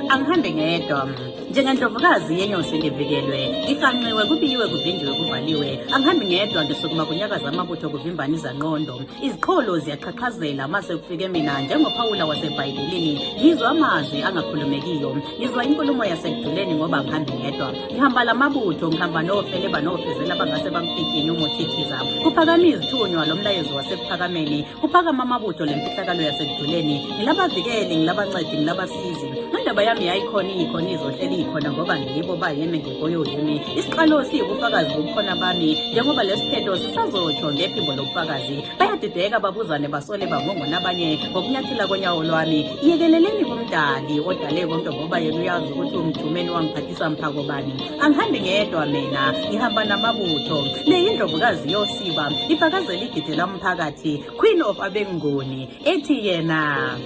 Angihambe ngedwa njengendlovukazi yenyosi ngivikelwe, ngihanqiwe, kubiyiwe, kuvinjiwe, kuvaliwe. Angihambi ngedwa ngisukuma kunyakaza amabutho kuvimbana izangqondo. Iziqholo ziyaqhaqhazela mase kufike mina njengoPhawula waseBhayibhelini. Ngizwa amazwi angakhulumekiyo, ngizwa inkulumo yasekujuleni ngoba ngihambi ngedwa. Ngihamba lamabutho, ngihamba nofele banofezela bangase bamphikini umuthithiza. Kuphakama izithunywa lo mlayezo wasephakameni, kuphakama amabutho lemfihlakalo yasekujuleni. Ngilabavikeli, ngilabancedi, ngilabasizi. Indaba yami yayikhona ikhona izohleli ikhona ngoba ngibo bayeme ngekoyoyimi. Isiqalo siyubufakazi bobukhona bami njengoba lesiphetho sisazotsho ngephimbo lobufakazi. Bayadideka babuzane basole bangongo nabanye ngokunyathela konyawo lwami. Iyekeleleni kumdali odale konke ngoba yena uyazi ukuthi umjumeni wangiphathisa mphako bani. Angihambi ngedwa mina, ngihamba namabutho. Le indlovukazi yosiba ifakazela igide lamphakathi, Queen of Abengoni, ethi yena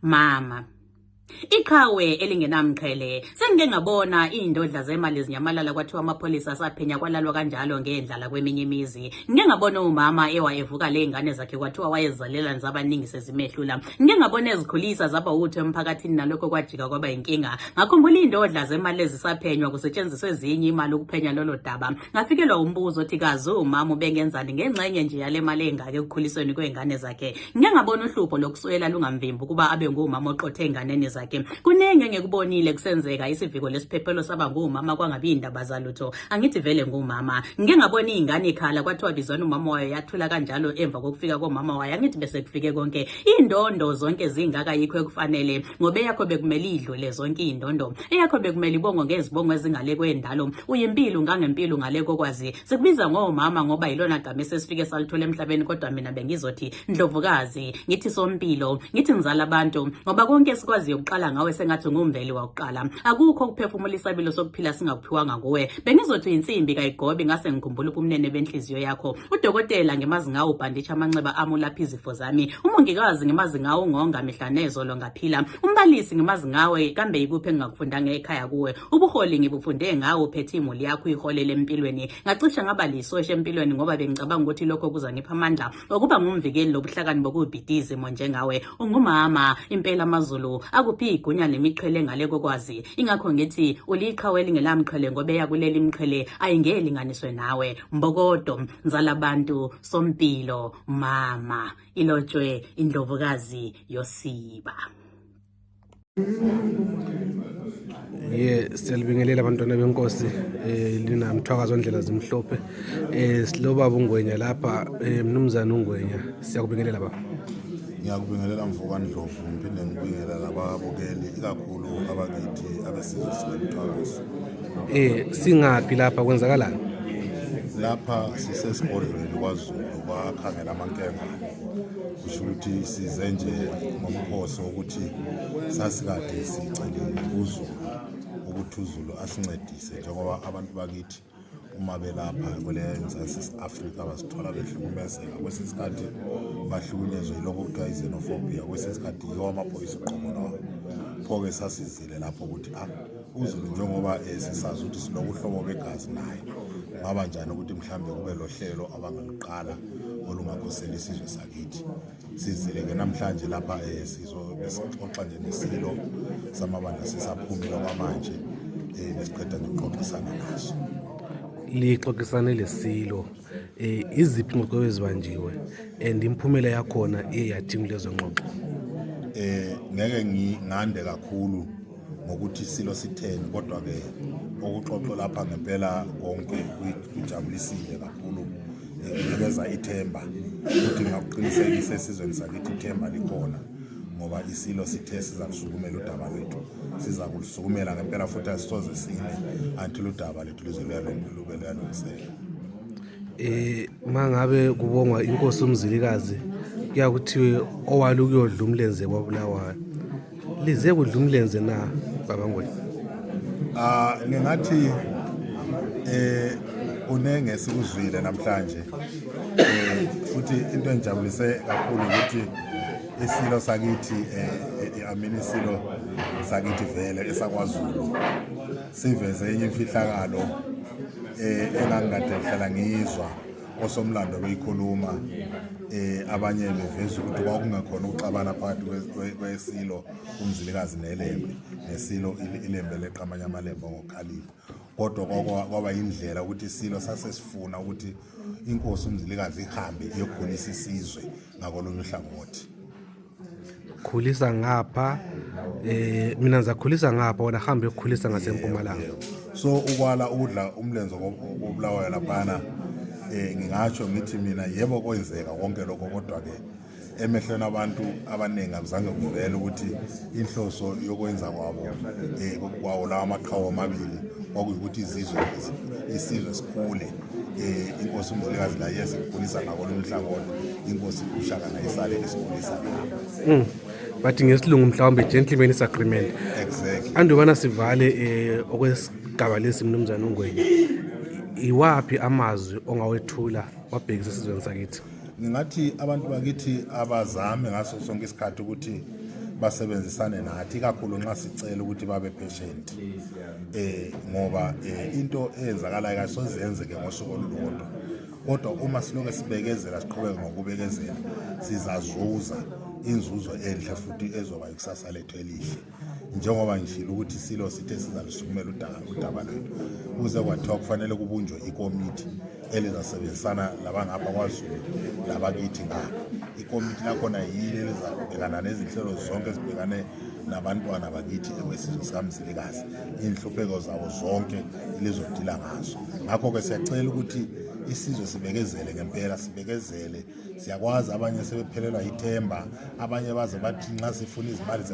mama. Iqhawe elingenamqhele sengike ngabona indodla zemali zinyamalala kwathiwa amapholisa asaphenya kwalalwa kanjalo ngendlala kweminye imizi. Ngike ngabona umama ewayevuka lezingane zakhe kwathiwa wayezalela zabaningi sezimehlula. Ngike ngabona ezikhulisa zaba utho emphakathini nalokho kwajika kwaba inkinga. Ngakhumbula indodla zemali ezisaphenywa kusetshenziswe ezinye imali ukuphenya lolo daba. Ngafikelwa umbuzo othi kazi umama ubengenzani ngengxenye nje yale mali engake ukukhulisweni kwezingane zakhe. Ngike ngabona uhlupho lokuswela lungamvimbi kuba abe ngumama oqothe enganeni zakhe. Kunenge ngekubonile kusenzeka isiviko lesiphephelo saba ngumama kwangabi indaba zalutho. Angithi vele ngumama. Ngike ngabona izingane ikhala kwathiwa bizwana umama wayo yathula kanjalo emva kokufika komama wayo. Angithi bese kufike konke indondo zonke zingaka yikho ekufanele ngoba yakho bekumele idlule zonke indondo. Eyakho bekumele ibongo ngezibongo ezingale kwendalo. Uyimpilo ngangempilo ngale kokwazi. Sikubiza ngomama ngoba yilona gama esesifike salithola emhlabeni kodwa mina bengizothi ndlovukazi, ngithi sompilo, ngithi ngizala abantu ngoba konke sikwazi ukuqala ngaqala ngawe sengathi ngumveli wakuqala. Akukho ukuphefumula isabelo sokuphila singakuphiwanga kuwe. Bengizothi insimbi kayigobe ngase ngikhumbula ubumnene benhliziyo yakho. Udokotela ngemazi ngawo ubhanditsha amanxeba ami ulapha izifo zami. Umongikazi ngemazi ngawo ungonga mihla nezolo ngaphila. Umbalisi ngemazi ngawe kambe yikuphi engakufundanga ekhaya kuwe. Ubuholi ngibufunde ngawo uphethe imuli yakho iholele empilweni. Ngacisha ngaba lisoshe empilweni ngoba bengicabanga ukuthi lokho kuzanipha amandla okuba ngumvikeli lobuhlakani bokubhidizi njengawe. Ungumama impela amazulu akuphi igunya nemiqhele ngale kokwazi. Ingakho ngithi uliqhawe elingelamqhele ngoba yakuleli imqhele ayingelinganiswe nawe. Mbokodo nzala bantu sompilo mama ilotshwe indlovukazi Yosiba. Siyalibingelela abantwana benkosi lina mthwakazo ndlela zimhlophe siloba ungwenya lapha mnumzana ungwenya siyakubingelela baba. Ngiyakubingelela Mvukandlovu ngiphinde ngibingelela lababukeli ikakhulu abakithi abesizwe sikaMthwakazi. Singaphi lapha kwenzakalani? Lapha sisesigodlweni kwaZulu bakhangela amankemba. Kusho ukuthi size nje ngomkhosi ukuthi sasikade sicelile kuZulu ukuthi uZulu asincedise njengoba abantu bakithi uma belapha kweNzansi Afrika basithola behlukumezeka kwesinye isikhathi bahlukunyezwe yilokho kuthiwa i-xenophobia kwesinye isikhathi yiwo amaphoyisa uqobo nawo. Pho-ke sasizile lapho ukuthi uZulu njengoba sisazi ukuthi sinobuhlobo begazi naye ngaba njani ukuthi mhlambe kube lo hlelo abangaluqala olungakhosela isizwe sakithi. Sizile-ke namhlanje lapha sizobesixoxa nje nesilo samabandla sisaphumile kwamanje besiqeda nje ukuxoxisana naso. Lixoxisane lesilo iziphi ingxoxo ezibanjiwe and imphumela yakhona eyathini lezo ngxoxo? Ngeke ngingande kakhulu ngokuthi isilo sitheni kodwa ke okuxoxo lapha ngempela konke kujabulisile kakhulu. Ngikeza ithemba ukuthi ngakuqinisekisa esizweni sakithi ithemba likhona ngoba isilo sithe siza kusukumela udaba lwethu. Siza kulisukumela ngempela futhi asisoze sine until udaba lethu lube luyalungiseka. Mangabe kubongwa inkosi uMzilikazi kuya kuthiwe owali ukuyodla umlenze kwaBulawayo. Lize kudla umlenze na baba Ngwenya? Ngingathi unenge sikuzwile namhlanje futhi into enjabulise kakhulu ukuthi isilo sakithi isilo sakithi vele esakwaZulu siveze enye imfihlakalo engangikade ngihlala ngiyizwa osomlando beyikhuluma abanye beveza ukuthi kwakungekhona ukuxabana phakathi kwesilo uMzilikazi neLembe nesilo iLembe leqamanya amalembe ngokhalipha. Kodwa kwaba indlela ukuthi isilo sasesifuna ukuthi inkosi uMzilikazi ihambe iyokhulisa isizwe ngakolunye uhlangothi. Khulisa ngapha mina ngizakhulisa ngapha wena hambe ukukhulisa ngasempumalanga. So ukwala ukudla umlenze koBulawayo laphana ngingatsho ngithi mina yebo kwenzeka konke lokho kodwa ke emehlweni abantu abaningi akuzange kuvele ukuthi inhloso yokwenza kwawo lawa amaqhawe amabili kwakuyukuthi isizwe sikhule. Inkosi uMzilikazi la yesikhulisa ngakolunye uhlangothi inkosi uShaka nayisale isikhulisa ngapha. Bathi ngesilungu mhlawumbe gentleman's agreement. Exactly. Andubana sivale okwesigaba lesi mnumzana uNgwenya. Iwapi amazwi ongawethula wabhekisa esizweni sakithi? Ngingathi abantu bakithi abazame ngaso sonke isikhathi ukuthi basebenzisane nathi kakhulu nxa sicela ukuthi babe patient ngoba into eyenzakalayo kasozenzeke ngosuku olulodwa kodwa uma siloke sibekezela siqhubeka ngokubekezela sizazuza inzuzo enhle futhi ezoba ikusasa lethu elihle njengoba ngishilo ukuthi isilo sithe sizalishukumela udaba lwethu kuze kwathiwa kufanele kubunjwe ikomiti elizasebenzisana labangapha kwaZulu labakithi ngapha. Ikomiti lakhona yini elizabhekana nezinhlelo zonke ezibhekane nabantwana bakithi ekwesizwe sikaMzilikazi inhlupheko zabo zonke lizodila ngazo. Ngakho-ke siyacela ukuthi isizwe sibekezele ngempela sibekezele. Siyakwazi abanye sebephelelwa ithemba abanye baze bathi nxa sifuna izimali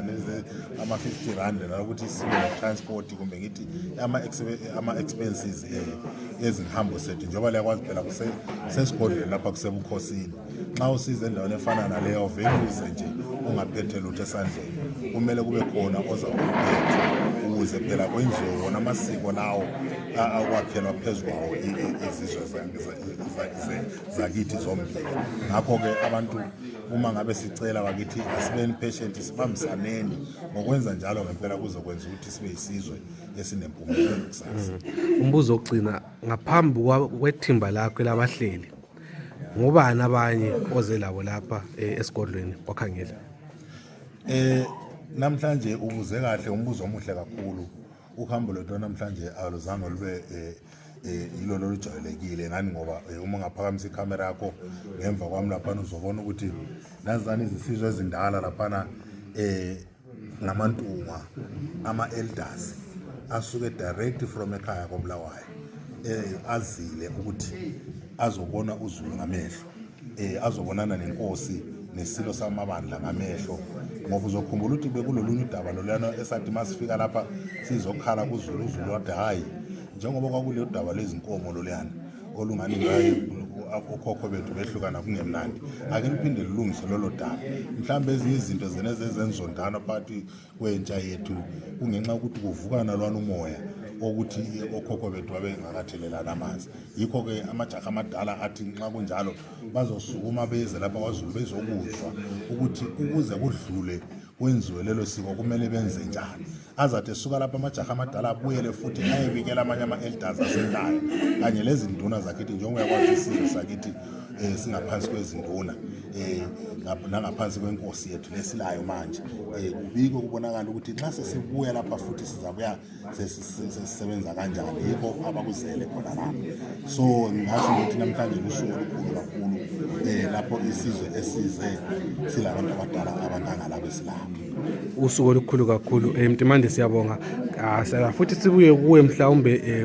ama-50 rand nalokuthi sibe ne-transport kumbe ngithi ama-expenses ezihambo sethu njengoba liyakwazi phela sesigodlweni lapha kusebukhosini nxa usiza endaweni efana naleyo vele nje ungaphethe lutho esandleni, kumele kube khona ozawuphethe ukuze phela kwenziwe wona amasiko lawo akwakhelwa phezu kwawo izizwe zakithi zombili. Ngakho-ke abantu uma ngabe sicela bakithi asibeni patient, sibambisaneni ngokwenza njalo ngempela kuzokwenza ukuthi sibe yisizwe esinempumelelo kusasa. Umbuzo wokugcina, ngaphambi kwethimba lakho labahleli ngobani abanye oze labo lapha esigodlweni wakhangela? Namhlanje ukuze kahle umbuzo omuhle kakhulu. Uhambo lwethu namhlanje aluzange lube yilo lolujwayelekile ngani ngoba uma ungaphakamisa ikamera yakho ngemva kwami laphana uzobona ukuthi nazani izisizwe ezindala laphana ngamantunga ama-elders asuke direct from ekhaya koBulawayo azile ukuthi azobona uZulu ngamehlo, azobonana nenkosi nesilo samabandla ngamehlo, ngoba uzokhumbula ukuthi bekulolunye udaba lolana esathi masifika lapha sizokhala kuZulu, uZulu wathi hayi, njengoba kwakulelo daba lezinkomo loluyana olungani ngayo okhokho bethu behlukana kungemnandi, ake niphinde lilungise lolo daba. Mhlawumbe ezinye izinto zenezenzondana phakathi kwentsha yethu kungenxa ukuthi kuvukana lwana umoya ukuthi okhokho bethu babengakathelelana amanzi. Yikho-ke amajaha amadala athi nxa kunjalo bazosukuma beze lapha kwaZulu bezokuzwa ukuthi ukuze kudlule kwenziwe lelo siko kumele benze njani. Azathi esuka lapha amajaha amadala abuyele futhi ayebikela amanye ama-elders asekhaya kanye lezi nduna zakithi, njengoba yakwazi isizwe sakithi singaphansi kwezinduna nangaphansi kwenkosi yethu lesilayo manje. Kubiko kubonakala ukuthi nxa sesibuya lapha futhi sizabuya sesisebenza kanjani, yikho abakuzele khona lapha. So ngasho ukuthi namhlanje lusuku olukhulu kakhulu lapho isizwe esize silabantu abadala abanganga labo esilapha. Usuku olukhulu kakhulu. Mtimande siyabonga. Sala futhi sibuye kuwe mhlawumbe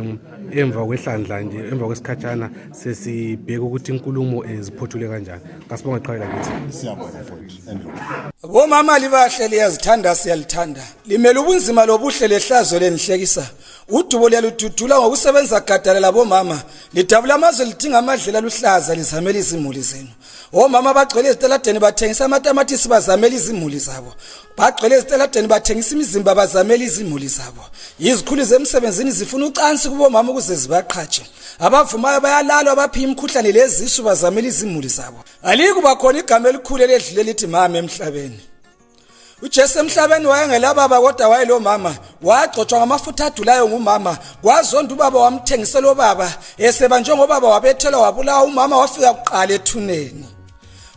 emva kwehlandla nje, emva kwesikhatshana sesibheka ukuthi inkulumo ziphothule kanjani. Ngasibonga iqhayilela kithi. Siyabonga futhi endlini. Bomama libahle liyazithanda siyalithanda. Limela ubunzima lobuhle lehlazo lenihlekisa. Udubo liyalududula ngokusebenza gadala labomama. Lidabula amazwe lidinga amadlela aluhlaza lizamela izimuli zenu. Omama bagcwele ezitaladeni bathengisa amatamatisi bazamela izimuli zabo. Bagcwele ezitaladeni bathengisa imizimba bazamela izimuli zabo. Izikhulu zemsebenzini zifuna ucansi kubomama ukuze zibaqhatshe. Abavumayo bayalala abaphiya imikhuhlane lezisu bazamela izimuli zabo. Alikuba khona igama elikhulu eledlule lithi mama emhlabeni. uJesu emhlabeni wayengelababa kodwa wayelo mama, wagcotshwa ngamafutha adulayo ngumama, kwazonda ubaba wamthengisela ubaba, eseba njengobaba wabethelwa wabulawa umama wafika kuqala ethuneni.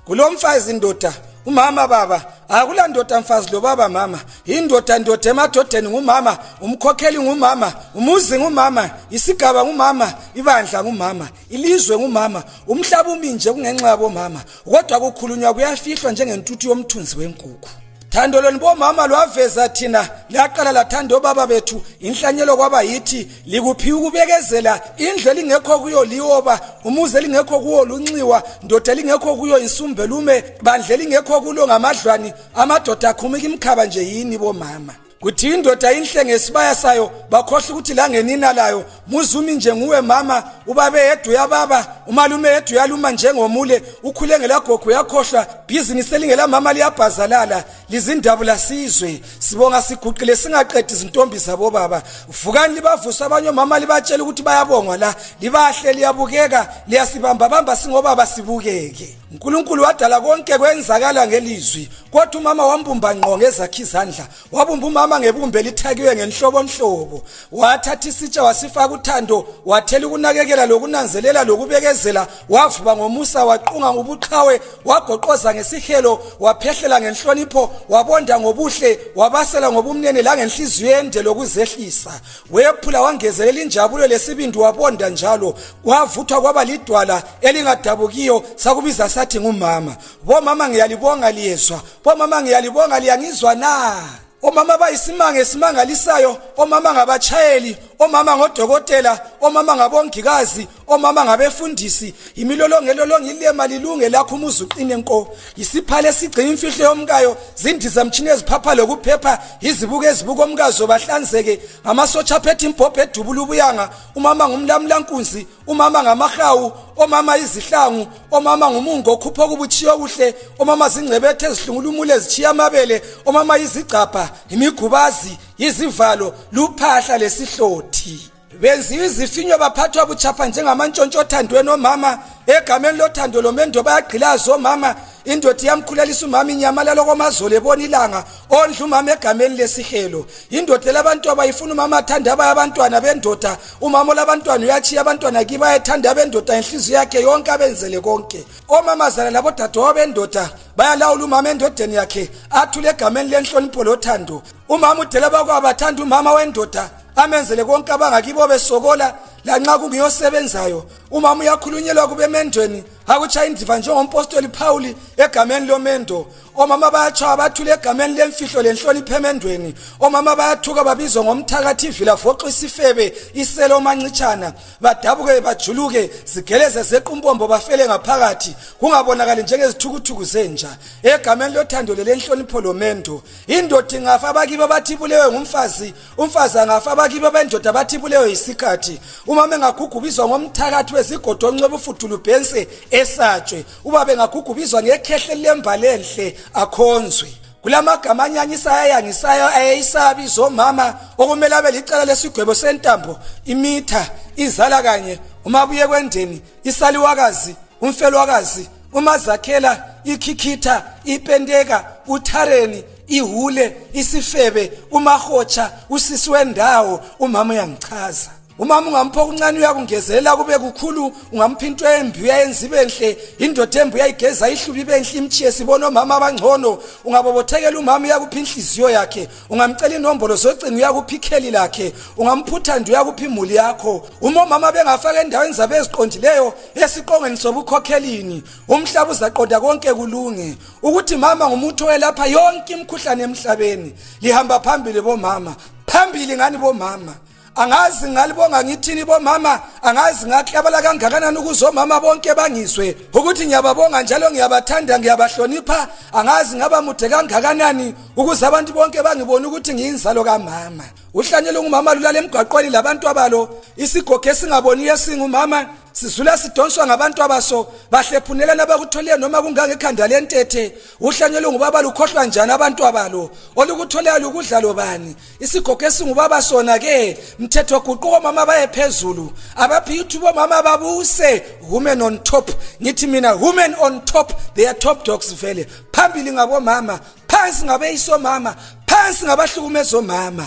Kulomfazi indoda umama baba, akula ndoda mfazi lo baba mama, indoda ndoda emadodeni ngumama, umkhokheli ngumama, umuzi ngumama, isigaba ngumama, ibandla ngumama, ilizwe ngumama, umhlaba uminje kungenxa yabo mama, kodwa kukhulunywa kuyafihlwa njengentuthu yomthunzi wenkukhu. Thando lweni bomama lwaveza thina laqala lathanda obaba bethu, inhlanyelo kwaba yithi likuphiwa ukubekezela, indlu elingekho kuyo liyoba, umuzi elingekho kuwo lunxiwa, ndoda elingekho kuyo insumbelume, bandla elingekho kulo ngamadlwani, amadoda akhumika imkhaba nje yini bomama. Kuthi indoda inhle ngesibaya sayo, bakhohle ukuthi la ngenina layo, muzumi nje nguwe mama, ubabe yedwa yababa, umalume yedwa yaluma njengomule, ukhule ngelagogo yakhohlwa, business elingela mama liyabhazalala, lizindabula sizwe, sibonga siguqile singaqedi izintombi zabo baba. Vukani libavusa abanye mama libatshela ukuthi bayabongwa la, libahle liyabukeka, liyasibamba bamba singobaba sibukeke. uNkulunkulu wadala konke kwenzakala ngelizwi, kodwa umama wambumba ngqo ngezakhe izandla, wabumba umama ngebumbe lithakiwe ngenhlobonhlobo, wathatha isitsha wasifaka uthando, wathela ukunakekela lokunanzelela lokubekezela, wavuba ngomusa waqunga ngobuqhawe, wagoqoza ngesihelo, waphehlela ngenhlonipho, wabonda ngobuhle, wabasela ngobumnene la ngenhliziyo ende lokuzehlisa, wephula wangezelela injabulo lesibindi wabonda njalo, wavuthwa kwaba lidwala elingadabukiyo, sakubiza sathi ngumama. Bomama ngiyalibonga liyezwa, bomama ngiyalibonga liyangizwa na. Omama bayisimanga esimangalisayo, omama ngabachayeli, omama ngodokotela, omama ngabongikazi, omama ngabefundisi, imilolongelolongo ilema lilunge lakho umuzi uqine nko. Isiphale sigcina imfihlo yomkayo, zindiza mtshini eziphapha lokuphepha, izibuko ezibuko omkazo bahlanzeke, ngamasotsha aphethe imbhobho edubula ubuyanga, umama ngumlamlankunzi, umama ngamahawu, omama izihlangu, omama ngumungo okhupha okubutshiyo kuhle, omama zingcebethe ezihlungula umule ezitshiya amabele, omama izigcapha, imigubazi, izivalo, luphahla lesihlothi. Benziwa izifinyo baphathwa buchapha njengamantshontsho othandweni omama, egameni lothando lomendo bayagqilaza omama, indoda iyamkhulelisa umama inyamalalo komazolo ebona ilanga, ondla umama egameni lesihelo. Indoda labantu abayifuna umama athanda abantwana bendoda, umama labantwana uyachiya abantwana kiba ethanda bendoda inhliziyo yakhe yonke abenzele konke. Omama zala labo dadewabo bendoda bayalawula umama endodeni yakhe, athule egameni lenhlonipho lothando. Umama udela bakwabathanda umama wendoda, amenzele konke abangakibo besokola lanxa kungiyosebenzayo. Umama uyakhulunyelwa kube emendweni, akutshaya indiva njengompostoli Phawuli egameni lomendo. Omama bayatshwa bathule egameni lemfihlo lenhlonipho emendweni. Omama bayathuka babizwa ngomthakathi ivila foxa isifebe iselo mancitshana, badabuke bajuluke zigeleze zequmbombo bafele ngaphakathi, kungabonakali njengezithukuthuku zenja. Egameni lothando lenhlonipho lomendo, indoda ingafa abakibo bathi bulewe ngumfazi, umfazi angafa abakibo bendoda bathi bulewe yisikhathi. Umama engagugubizwa ngomthakathi wezigodo onxeba ufudulu bhense esatshwe, ubaba engagugubizwa ngekhehle lembalenhle akhonzwe. Kulamagama anyanyisayo ayangisayo ayeyisabiza omama okumele abe licala lesigwebo sentambo, imitha, izala kanye, umabuye kwendeni, isaliwakazi, umfelwakazi, umazakhela, ikhikhitha, ipendeka, uthareni, ihule, isifebe, umahotsha, usisi wendawo. Umama uyangichaza. Umama ungampho okuncane uyakungezelela kube kukhulu, ungamphinto embi uyayenza ibenhle, indoda embi uyayigeza ihlubi benhle imchiye sibona omama abangcono. Ungabobothekela umama uyakupha inhliziyo yakhe, ungamcela inombolo zocingo uyakupha ikheli lakhe, ungamphutha uyakupha imuli yakho. Umama bengafaka endaweni zabe eziqondileyo esiqongeni sobukhokhelini, umhlaba uzaqonda konke kulunge. Ukuthi mama ngumuntu oyelapha yonke imikhuhlane emhlabeni. Lihamba phambili bomama, phambili ngani bomama. Angazi ngalibonga ngithini bomama, angazi ngaklabala kangakanani ukuzomama bonke bangizwe ukuthi ngiyababonga njalo ngiyabathanda ngiyabahlonipha. Angazi ngaba mude kangakanani ukuze abantu bonke bangibone ukuthi ngiyinzalo kamama. Uhlanyelo ngumama lulala emgwaqweni labantu abalo, isigogo esingaboniyo esingumama, sizula sidonswa ngabantu abaso bahlephunela nabakuthole noma kungangekhanda lentethe. Uhlanyelo ngubaba lukhohlwa njani abantu abalo, olukutholela ukudlalo bani. Isigogo esingubaba sona ke mthetho guquko mama baye phezulu, abaphithi bomama babuse. Women on top, ngithi mina women on top, they are top dogs vele. Phambili ngabo mama, phansi ngabe isomama, phansi ngabahlukumezo mama.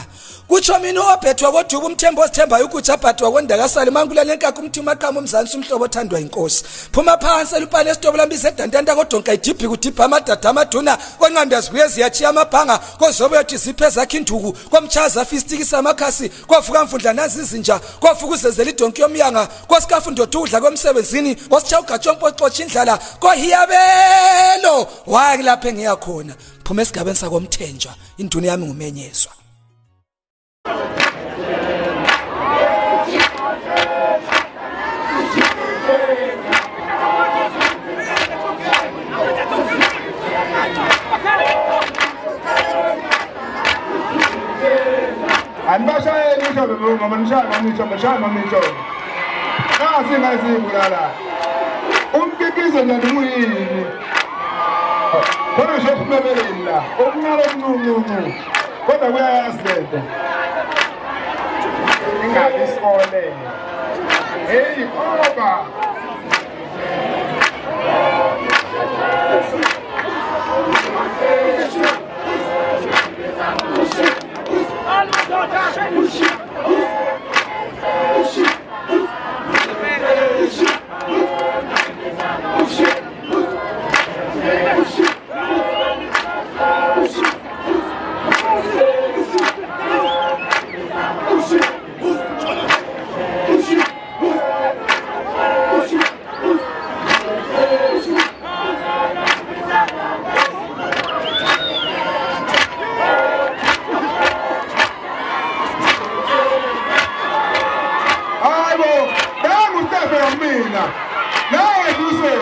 Kutsho mina ophethwa kodwa umthembo osithembayo ukuthi abhadwa kwendakasali mangula lenkakho umthima qhamu umzansi umhlobo othandwa inkosi. Phuma phansi elupane esitobo lambiza edandanda kodwa nkayidiphi kudipha amadada amaduna onqanda zibuye ziyachiya amabhanga kozobe yathi ziphe zakhe induku komchaza fistikisa amakhasi kwavuka mfundla nazi izinja kwavuka uzezela idonki yomyanga kwasikafu ndoda udla kwemsebenzini kwasicha ugatshompho xotsha indlala kohiyabelo wayi lapha engiyakhona. Phuma esigabeni sakomthenjwa induna yami ngumenyezwa. Anibashaye ngisho ngoma nishaya ngisho mashaya ngisho nasi ngazibulala umkikizo ndimuyini bona shofumebela okunalo kunungu kodwa kuyayasidede ingabe isikole hey oba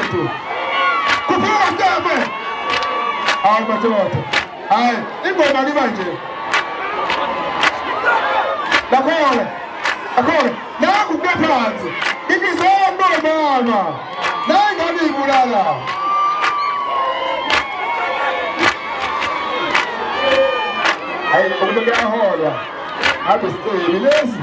wethu. Kuphuma Stepe. Hayi mathotho. Hayi, ingoma liba nje. Lakhona. Akhona. Naku kuphansi. Ngikizomba mama. Nayi ngani ibulala. Hayi, umuntu uyahola. Abe siqini lezi.